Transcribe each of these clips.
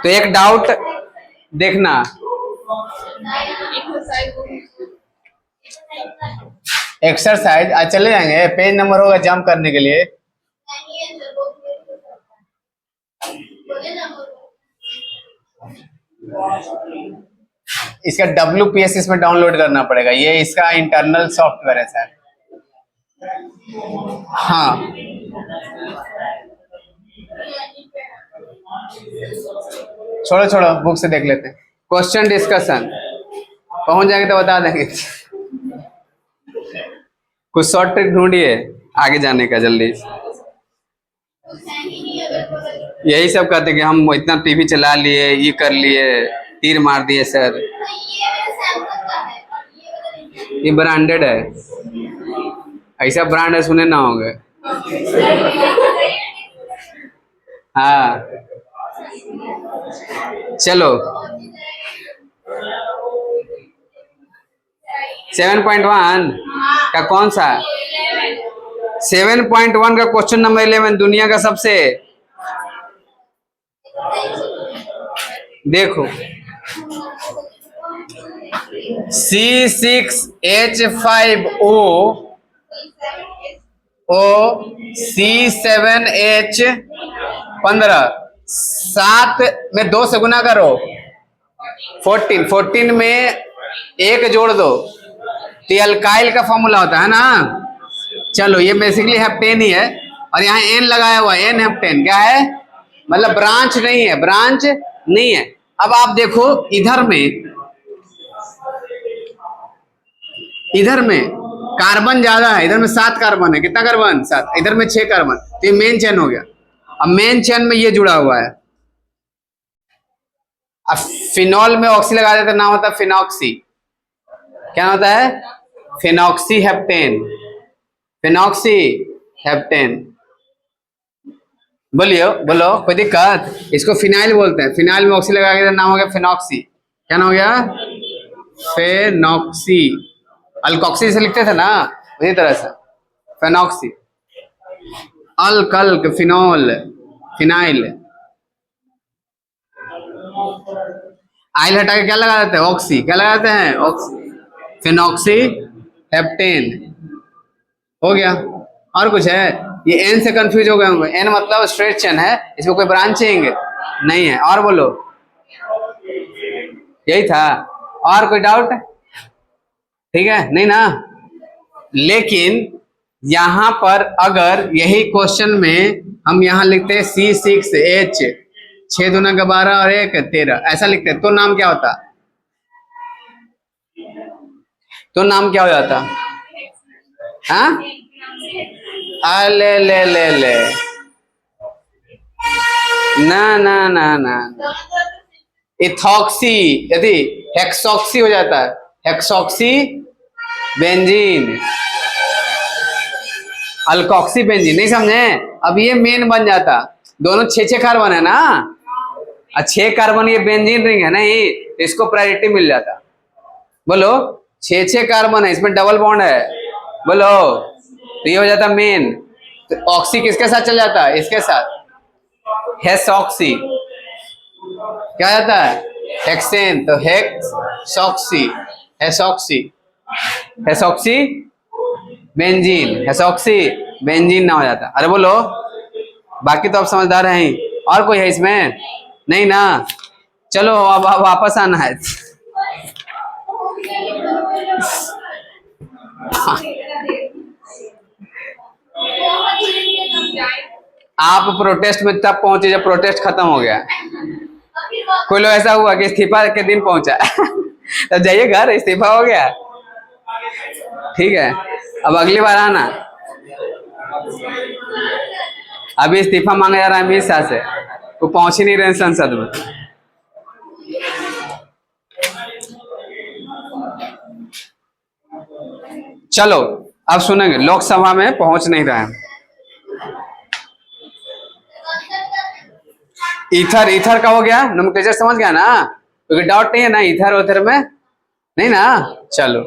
तो एक डाउट देखना, एक्सरसाइज आज चले जाएंगे, पेज नंबर होगा जंप करने के लिए। इसका WPS इसमें डाउनलोड करना पड़ेगा, ये इसका इंटरनल सॉफ्टवेयर है सर। हाँ छोड़ो छोड़ो, बुक से देख लेते हैं। क्वेश्चन डिस्कशन पहुंच जाएंगे तो बता देंगे। कुछ शॉर्ट ट्रिक ढूंढिए आगे जाने का जल्दी। यही सब कहते कि हम इतना टीवी चला लिए, ये कर लिए, तीर मार दिए सर। ये ब्रांडेड है, ऐसा ब्रांड है सुने ना होंगे। हाँ चलो 7.1 का कौन सा? 7.1 का क्वेश्चन नंबर 11, दुनिया का सबसे, देखो C6H5O C7H15, 7 में 2 से गुना करो 14, 14 में 1 जोड़ दो तो अल्काइल का फॉर्मूला होता है ना। चलो ये बेसिकली हेप्टेन ही है, और यहाँ N लगाया हुआ है, N हेप्टेन क्या है, मतलब ब्रांच नहीं है, ब्रांच नहीं है। अब आप देखो इधर में कार्बन ज्यादा है, इधर में 7 कार्बन है, कितना कार्बन 7, इधर में 6 कार्बन, तो ये मेन चेन हो गया। अब मेन चेन में ये जुड़ा हुआ है। अब फिनॉल में ऑक्सी लगा देते, नाम होता है फिनॉक्सी। क्या होता है? Phenoxy heptane, phenoxy heptane. बोलियो बोलो, कोई दिक्कत? इसको फिनाइल बोलते हैं, फिनाइल में ऑक्सी लगा के नाम हो गया फिनॉक्सी। क्या नाम हो गया? फेनॉक्सी। अल्कोक्सी से लिखते थे ना, उसी तरह से फेनॉक्सी। अल्कल्क फिनॉल फिनाइल, आइल हटा के क्या लगा देते हैं? ऑक्सी। क्या लगाते हैं? ऑक्सी, फिनॉक्सी हेप्टेन हो गया। और कुछ है? ये एन से कंफ्यूज हो गए होंगे, एन मतलब स्ट्रेट चेन है, इसमें कोई ब्रांचिंग नहीं है। और बोलो, यही था। और कोई डाउट? ठीक है, नहीं ना? लेकिन यहां पर अगर यही क्वेश्चन में हम यहां लिखते हैं C6H, 6 दूना का 12 और 1 13, ऐसा लिखते हैं, तो नाम क्या होता? तो नाम क्या हो जाता? हाँ, ले ले ले ले, ना ना ना ना, इथॉक्सी, यदि हेक्सॉक्सी हो जाता है, हेक्सॉक्सी बेंजीन, अल्कोक्सी बेंजीन। नहीं समझे? अब ये मेन बन जाता, दोनों 6 कार्बन है ना, 6 कार्बन ये बेंजीन रिंग है नहीं, इसको प्रायोरिटी मिल जाता। बोलो, 6 कार्बन है, इसमें डबल बॉन्ड है, बोलो, तो ये हो जाता मेन। तो ऑक्सी किसके साथ चल जाता है? इसके साथ, हेक्सॉक्सी। क्या जाता है? हेक्सेन, तो हेक्सॉक्सी, हेक्सॉक्सी, हेक्सॉक्सी बेंजीन, हेक्सॉक्सी बेंजीन ना हो जाता। अरे बोलो, बाकी तो आप समझदार हैं। और कोई है इसमें? नहीं ना? चलो अब वापस आना है। आप प्रोटेस्ट में तब पहुंचे जब प्रोटेस्ट खत्म हो गया। कोई लोग ऐसा हुआ कि इस्तीफा के दिन पहुंचा। तो जाइए घर, इस्तीफा हो गया, ठीक है, अब अगली बार आना। अभी इस्तीफा मांगा जा रहा है अमित शाह से, वो पहुंच ही नहीं रहे संसद में। चलो अब सुनेंगे, लोकसभा में पहुंच नहीं रहे हैं। ईथर, ईथर का हो गया, नोमेनक्लेचर समझ गया ना? क्योंकि डाउट नहीं है ना ईथर उथर में, नहीं ना? चलो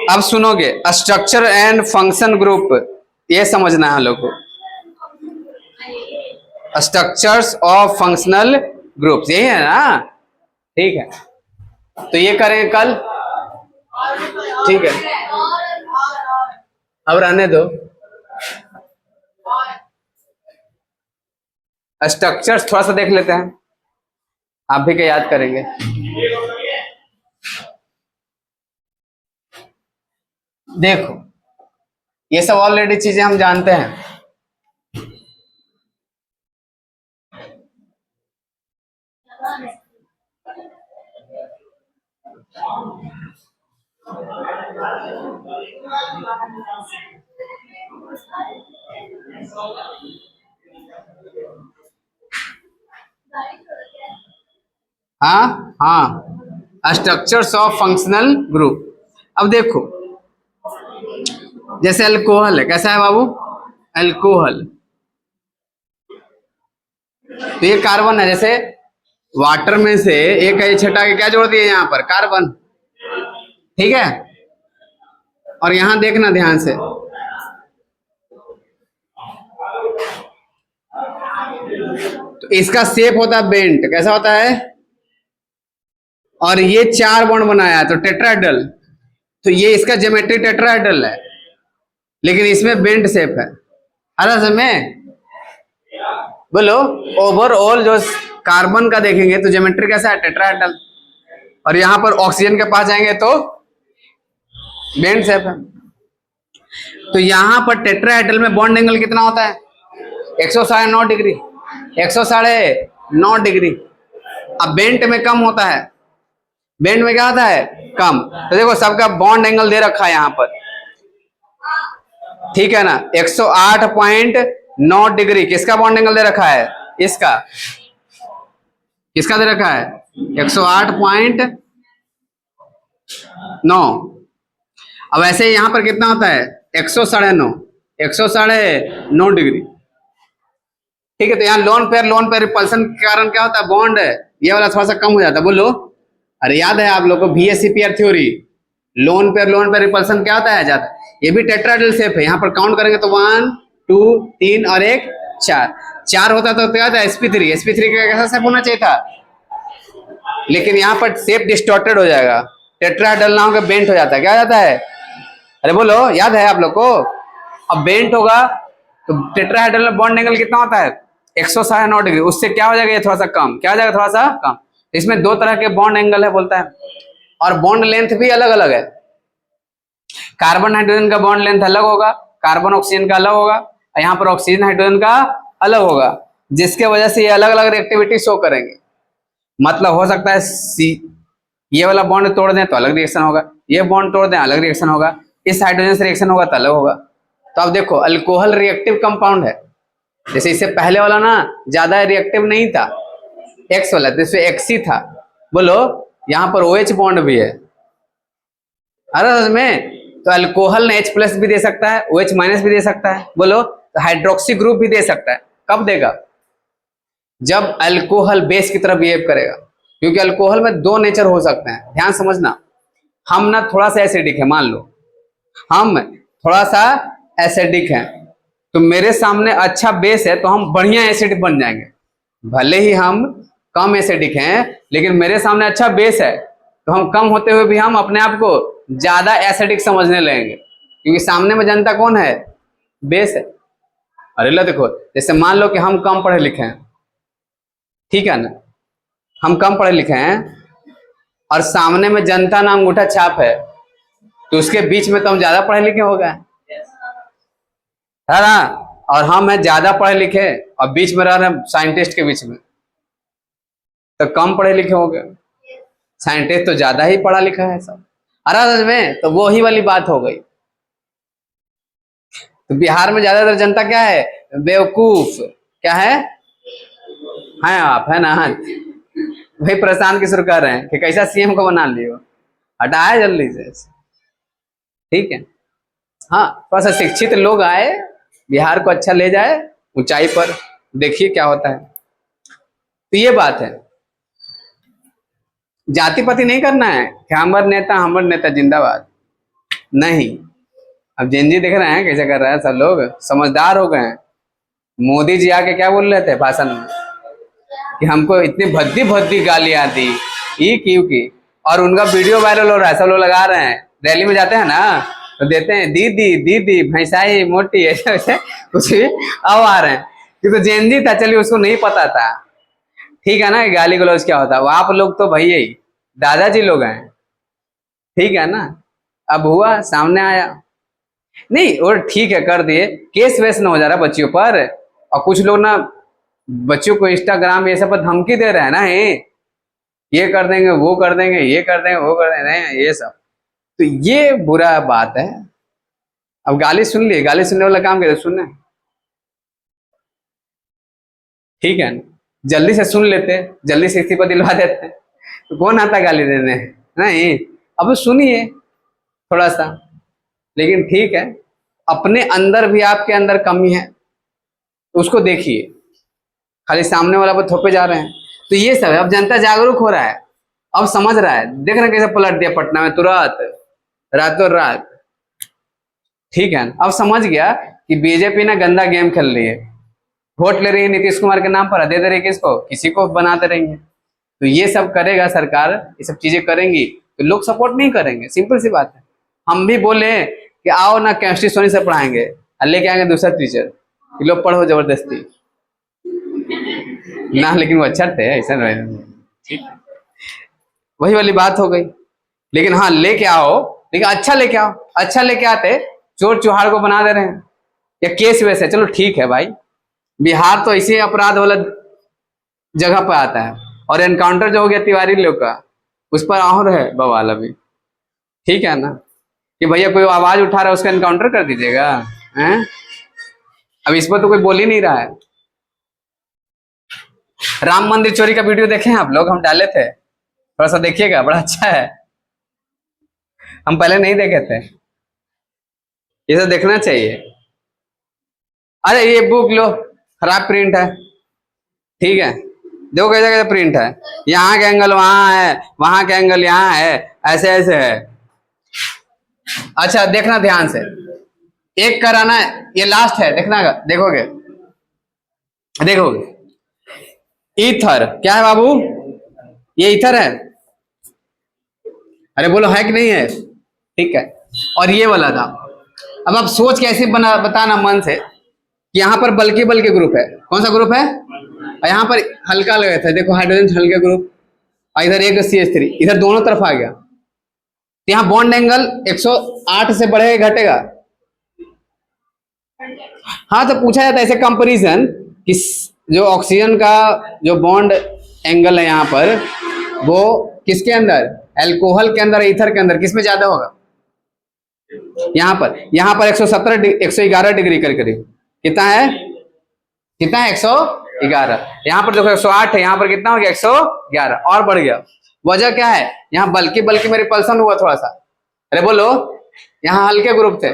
अब सुनोगे, स्ट्रक्चर एंड फंक्शन ग्रुप, ये समझना है लोग को। स्ट्रक्चर्स ऑफ फंक्शनल ग्रुप्स, यही है ना? ठीक है, तो ये करेंगे कल। ठीक है, अब रहने दो। स्ट्रक्चर्स थोड़ा सा देख लेते हैं, आप भी क्या याद करेंगे। देखो, ये सब ऑलरेडी चीजें हम जानते हैं। हाँ हाँ, स्ट्रक्चर्स ऑफ फंक्शनल ग्रुप। अब देखो, जैसे अल्कोहल है, कैसा है बाबू? अल्कोहल, तो ये कार्बन है। जैसे वाटर में से एक एच हटा के क्या जोड़ दिए यहाँ पर? कार्बन। ठीक है, और यहां देखना ध्यान से, तो इसका शेप होता है बेंट, कैसा होता है? और ये 4 बॉन्ड बनाया तो टेट्राहेड्रल, तो ये इसका ज्योमेट्री टेट्राहेड्रल है, लेकिन इसमें बेंट शेप है। अरे समय बोलो, ओवरऑल जो कार्बन का देखेंगे तो ज्योमेट्री कैसा है? टेट्राहेड्रल। और यहां पर ऑक्सीजन के पास जाएंगे तो बेंट शेप है। तो यहां पर टेट्राहेड्रल में बॉन्ड एंगल कितना होता है? 109 डिग्री, 109 डिग्री। अब बेंट में कम होता है, बेंट में क्या होता है? कम। तो देखो, सबका बॉन्ड एंगल दे रखा है यहां पर, ठीक है ना? 108.9 डिग्री किसका बॉन्ड एंगल दे रखा है? इसका। किसका दे रखा है? 108.9। अब ऐसे यहां पर कितना होता है? 109 डिग्री। ठीक है, तो यहाँ लोन पेयर रिपल्सन के कारण क्या होता है? बॉन्ड है ये वाला थोड़ा सा कम हो जाता है। बोलो, अरे याद है आप लोगों को VSEPR theory, lone pair repulsion क्या होता है? जाता। ये भी टेट्राहेड्रल शेप है, यहाँ पर काउंट करेंगे तो 1 2 3 और 1 4, 4 होता तो क्या था? sp3। sp3 का कैसा शेप होना चाहिए था? लेकिन यहाँ पर शेप डिस्टॉर्टेड हो जाएगा, टेट्राहेड्रल ना होकर बेंट हो जाता है। क्या हो जाता है? अरे बोलो, याद है आप लोग को? अब बेंट होगा तो टेट्राहेड्रल में बॉन्ड एंगल कितना होता है? 109 डिग्री। उससे क्या हो जाएगा? ये थोड़ा सा कम। क्या हो जाएगा? थोड़ा सा कम। इसमें 2 तरह के बॉन्ड एंगल है बोलता है, और बॉन्ड लेंथ भी अलग अलग है। कार्बन हाइड्रोजन का बॉन्ड लेंथ अलग होगा, कार्बन ऑक्सीजन का अलग होगा, और यहाँ पर ऑक्सीजन हाइड्रोजन का अलग होगा, जिसके वजह से ये अलग अलग रिएक्टिविटी शो करेंगे। मतलब हो सकता है ये वाला बॉन्ड तोड़ दें तो अलग रिएक्शन होगा, ये बॉन्ड तोड़ दें अलग रिएक्शन होगा, इस हाइड्रोजन से रिएक्शन होगा तो अलग होगा। तो अब देखो, अल्कोहल रिएक्टिव कंपाउंड है। जैसे इससे पहले वाला ना ज्यादा रिएक्टिव नहीं था, एक्स वाला, तो इसमें एक्स ही था। बोलो, यहाँ पर OH बॉन्ड भी है। अरे में तो अल्कोहल ने H+ भी दे सकता है, OH- भी दे सकता है। बोलो, तो हाइड्रोक्सी ग्रुप भी दे सकता है। कब देगा? जब अल्कोहल बेस की तरह बिहेव करेगा, क्योंकि अल्कोहल में 2 नेचर हो सकते हैं। ध्यान समझना, हम ना थोड़ा सा एसिडिक है, मान लो हम थोड़ा सा एसिडिक है, तो मेरे सामने अच्छा बेस है तो हम बढ़िया एसिड बन जाएंगे। भले ही हम कम एसिडिक हैं, लेकिन मेरे सामने अच्छा बेस है तो हम कम होते हुए भी हम अपने आप को ज्यादा एसिडिक समझने लगेंगे, क्योंकि सामने में जनता कौन है? बेस है। अरे लो देखो, जैसे मान लो कि हम कम पढ़े लिखे हैं, ठीक है ना? हम कम पढ़े लिखे हैं और सामने में जनता ना अंगूठा छाप है, तो उसके बीच में तो हम ज्यादा पढ़े लिखे हो गए, है ना? और हम हैं ज्यादा पढ़े लिखे और बीच में रह रहे हैं साइंटिस्ट के बीच में, तो कम पढ़े लिखे हो गए। साइंटिस्ट तो ज्यादा ही पढ़ा लिखा है सब। अरे में तो वो ही वाली बात हो गई। तो बिहार में ज्यादातर जनता क्या है? बेवकूफ। क्या है आप, है ना? वही परेशान किशोर कर रहे हैं कि कैसा CM को बना लियो, हटाए जल्दी से। ठीक है, हाँ, थोड़ा सा शिक्षित लोग आए, बिहार को अच्छा ले जाए ऊंचाई पर, देखिए क्या होता है। तो ये बात है, जाति पाति नहीं करना है कि हमर नेता जिंदाबाद, नहीं। अब जेनजी देख रहे हैं कैसे कर रहा है, सब लोग समझदार हो गए हैं, मोदी जी आके क्या बोल रहे थे भाषण में कि हमको इतनी भद्दी भद्दी गालियां दी, ये क्यों की। और उनका वीडियो वायरल हो रहा है, सब लोग लगा रहे हैं, रैली में जाते हैं ना तो देते हैं दीदी दीदी भैंसाई मोटी, ऐसे वैसे कुछ भी अब आ रहे हैं। कि तो जेनजी था, चलिए उसको नहीं पता था, ठीक है ना, गाली गलौज क्या होता है। वो आप लोग तो भैया ही दादाजी लोग हैं, ठीक है ना। अब हुआ, सामने आया, नहीं और ठीक है कर दिए, केस वेस ना हो जा रहा बच्चियों पर। और कुछ लोग ना बच्चों को इंस्टाग्राम ये सब पर धमकी दे रहे हैं ना, ये कर देंगे वो कर देंगे, ये कर देंगे वो कर देंगे, ये सब तो ये बुरा बात है। अब गाली सुन ली, गाली सुनने वाला काम क्या सुनना है, ठीक है ना, जल्दी से सुन लेते, जल्दी से इस्तीफा दिलवा देते, तो कौन आता गाली देने, नहीं। अब सुनिए थोड़ा सा, लेकिन ठीक है, अपने अंदर भी आपके अंदर कमी है तो उसको देखिए, खाली सामने वाला पर थोपे जा रहे हैं। तो ये सब है, अब जनता जागरूक हो रहा है, अब समझ रहा है, देख रहे हैं कैसे पलट दिया पटना में तुरंत, रातों रात, ठीक है। अब समझ गया कि बीजेपी ना गंदा गेम खेल रही है, वोट ले रही है नीतीश कुमार के नाम पर, दे दे रही है किसको, किसी को बनाते रहेंगे। तो ये सब करेगा सरकार, ये सब चीजें करेंगी तो लोग सपोर्ट नहीं करेंगे, सिंपल सी बात है। हम भी बोले कि आओ ना केमिस्ट्री सोनी से पढ़ाएंगे, और लेके आएंगे दूसरा टीचर, कि लोग पढ़ो जबरदस्ती ना, लेकिन वो अच्छा थे, ऐसा नहीं, ठीक है, वही वाली बात हो गई। लेकिन हाँ लेके आओ, लेकिन अच्छा लेके आओ, अच्छा लेके आते, चोर चुहार को बना दे रहे हैं, या केस वैसे, चलो ठीक है भाई, बिहार तो ऐसे अपराध वाला जगह पर आता है, और एनकाउंटर जो हो गया तिवारी लोग का, उस पर और है बवाल अभी, ठीक है ना, कि भैया कोई आवाज उठा रहा है उसका एनकाउंटर कर दीजिएगा, हैं। अब इस पर तो कोई बोल ही नहीं रहा है। राम मंदिर चोरी का वीडियो देखे हैं आप लोग, हम डाले थे, थोड़ा सा देखिएगा, बड़ा अच्छा है, हम पहले नहीं देखे थे, ये सब देखना चाहिए। अरे ये बुक लो, खराब प्रिंट है, ठीक है, देखो कैसे कैसे प्रिंट है, यहाँ का एंगल वहां है, वहां का एंगल यहाँ है, ऐसे ऐसे है। अच्छा देखना ध्यान से, एक कराना है, ये लास्ट है, देखना देखोगे, देखोगे ईथर क्या है बाबू, ये ईथर है, अरे बोलो है कि नहीं है, ठीक है। और ये वाला था, अब आप सोच के ऐसे बना बताना मन से कि यहाँ पर बल्कि बल्कि ग्रुप है, कौन सा ग्रुप है, और यहाँ पर हल्का लगा था, देखो हाइड्रोजन हल्के ग्रुप, और इधर एक CH3, इधर दोनों तरफ आ गया, तो यहाँ बॉन्ड एंगल 108 से बढ़ेगा घटेगा। हाँ तो पूछा जाता है ऐसे कंपैरिजन कि जो ऑक्सीजन का जो बॉन्ड एंगल है यहाँ पर, वो किसके अंदर, एल्कोहल के अंदर, ईथर के अंदर, किसमें ज्यादा होगा, यहाँ पर 117 111 डिग्री करीब, कितना है, कितना है 111, यहाँ पर देखो 108 है, यहाँ पर कितना हो गया 111, और बढ़ गया। वजह क्या है, यहाँ बल्कि बल्कि में रिपल्सन हुआ थोड़ा सा, अरे बोलो, यहाँ हल्के ग्रुप थे,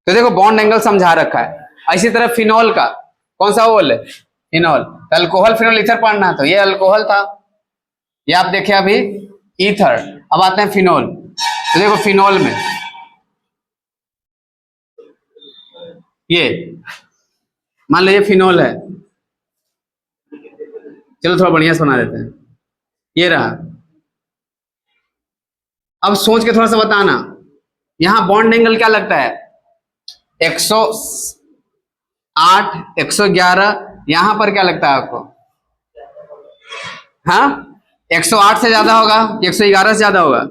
तो देखो बॉन्ड एंगल समझा रखा है। इसी तरह फिनॉल का, कौन सा बोल है, फिनॉल, तो अल्कोहल फिनॉल ईथर पढ़ना, तो ये अल्कोहल था, ये आप देखे अभी ईथर। अब आते हैं फिनॉल, तो देखो फिनॉल में ये मान लीजिए फिनॉल है, चलो थोड़ा बढ़िया सुना देते हैं, ये रहा। अब सोच के थोड़ा सा बताना, यहां बॉन्ड एंगल क्या लगता है, 108 111, यहां पर क्या लगता है आपको, हाँ 108 से ज्यादा होगा कि 111 से ज्यादा होगा,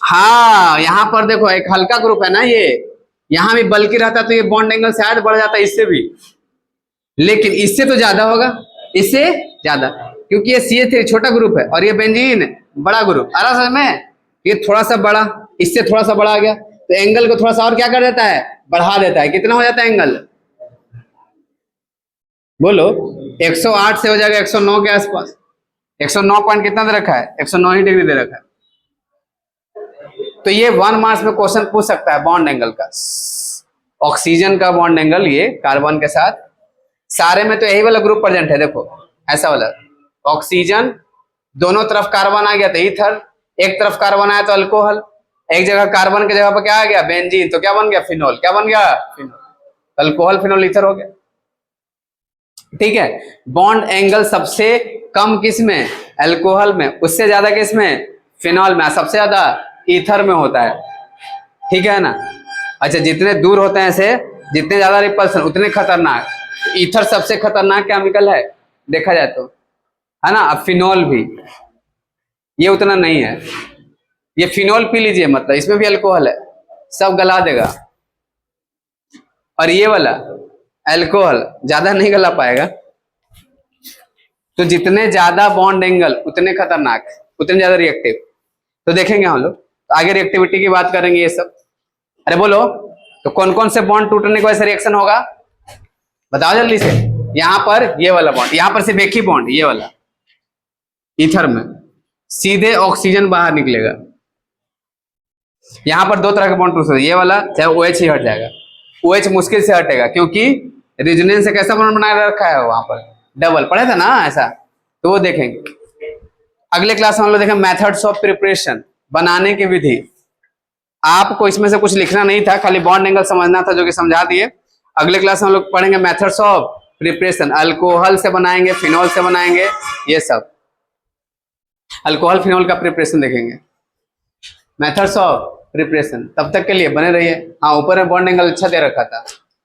हाँ यहाँ पर देखो एक हल्का ग्रुप है ना ये, यहां भी बल्कि रहता तो ये बॉन्ड एंगल शायद बढ़ जाता इससे भी, लेकिन इससे तो ज्यादा होगा, इससे ज्यादा, क्योंकि ये CH3 छोटा ग्रुप है और ये बेंजीन बड़ा ग्रुप, आ रहा समझ में, ये थोड़ा सा बड़ा, इससे थोड़ा सा बड़ा आ गया, तो एंगल को थोड़ा सा और क्या कर देता है, बढ़ा देता है। कितना हो जाता है एंगल, बोलो 108 से हो जाएगा 109 के आसपास, 109 पॉइंट कितना दे रखा है, 109 ही डिग्री दे रखा है। तो ये 1 मार्क्स में क्वेश्चन पूछ सकता है बॉन्ड एंगल का, ऑक्सीजन का बॉन्ड एंगल, ये कार्बन के साथ, सारे में तो यही वाला ग्रुप प्रेजेंट है, देखो ऐसा वाला, ऑक्सीजन, दोनों तरफ कार्बन आ गया तो ईथर, एक तरफ कार्बन आया तो अल्कोहल, एक जगह कार्बन की जगह पर क्या आ गया, बेंजीन, तो क्या बन गया, फिनॉल, क्या बन गया, फिनॉल। अल्कोहल फिनोल ईथर हो गया। ठीक है, बॉन्ड एंगल सबसे कम किस में? अल्कोहल में, उससे ज्यादा किस में? फिनॉल में, सबसे ज्यादा ईथर में होता है। ठीक है ना? अच्छा, जितने दूर होते हैं ऐसे, जितने ज्यादा रिपल्सन उतने खतरनाक। ईथर सबसे खतरनाक केमिकल है देखा जाए तो, है ना। अब फिनॉल भी, ये उतना नहीं है। ये फिनॉल पी लीजिए, मतलब इसमें भी अल्कोहल है, सब गला देगा। और ये वाला अल्कोहल ज्यादा नहीं गला पाएगा। तो जितने ज्यादा बॉन्ड एंगल उतने खतरनाक, उतने ज्यादा रिएक्टिव। तो देखेंगे हम लोग, तो आगे रिएक्टिविटी की बात करेंगे ये सब। अरे बोलो, तो कौन कौन से बॉन्ड टूटने की वजह से रिएक्शन होगा, बताओ जल्दी से। यहां पर ये वाला बॉन्ड, यहां पर सिर्फ एक ही बॉन्ड, ये वाला ईथर में सीधे ऑक्सीजन बाहर निकलेगा। यहां पर दो तरह के बॉन्ड टूट सकते हैं, ये वाला चाहे OH ही हट जाएगा। OH मुश्किल से हटेगा, क्योंकि रेजोनेंस से कैसा बॉन्ड बनाया रखा है वहां पर, डबल। पढ़े थे ना ऐसा, तो वो देखेंगे अगले क्लास में। हम लोग देखें मेथड्स ऑफ प्रिपरेशन, बनाने की विधि। आपको इसमें से कुछ लिखना नहीं था, खाली बॉन्ड एंगल समझना था, जो कि समझा दिए। अगले क्लास में हम लोग पढ़ेंगे मेथड्स ऑफ प्रिपरेशन, अल्कोहल से बनाएंगे, फिनॉल से बनाएंगे, ये सब। अल्कोहल फिनॉल का प्रिपरेशन देखेंगे, मेथड्स ऑफ प्रिपरेशन। तब तक के लिए बने रहिए। हाँ, ऊपर में बॉन्ड एंगल अच्छा दे रखा था।